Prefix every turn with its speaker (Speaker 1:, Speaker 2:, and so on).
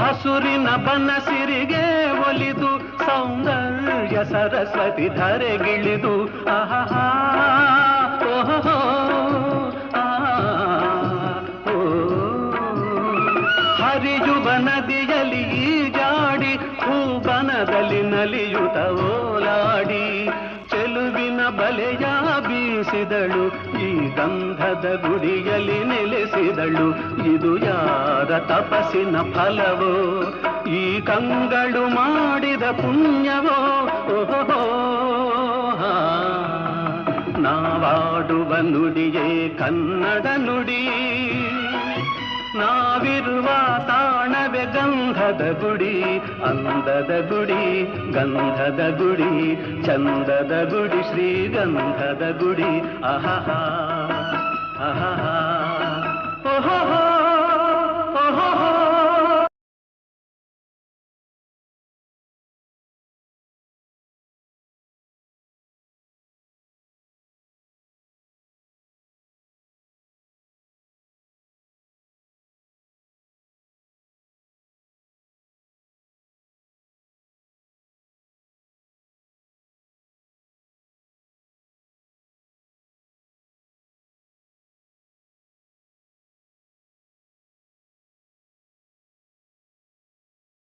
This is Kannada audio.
Speaker 1: ಹಸುರಿನ ಬನಸಿರಿಗೆ ಒಲಿದು ಸೌಂದರ್ಯ ಸರಸ್ವತಿ ಧರೆಗಿಳಿದು ಆಹಾ ಓಹೋ ಹರಿಯುವ ನದಿಯಲ್ಲಿ ಈಜಾಡಿ ಹೂಬನದಲ್ಲಿ ನಲಿಯುತ್ತ ಓಲಾಡಿ ಚೆಲುವಿನ ಬಲೆಯ ಬೀಸಿದಳು ಈ ಗಂಧದ ಗುಡಿಯಲ್ಲಿ ನೆಲೆಸಿದಳು ಇದು ಯಾರ ತಪಸ್ಸಿನ ಫಲವೋ ಈ ಕಂಗಳು ಮಾಡಿದ ಪುಣ್ಯವೋ ಓಹೋ ನಾವಾಡುವ ನುಡಿಯೇ ಕನ್ನಡ ನುಡಿ ನಾವಿರುವ ತಾಣವೇ ಗಂಧದ ಗುಡಿ ಅಂದದ ಗುಡಿ ಗಂಧದ ಗುಡಿ ಚಂದದ ಗುಡಿ ಶ್ರೀಗಂಧದ ಗುಡಿ ಆಹಾ ಆಹಾ ಓಹೋ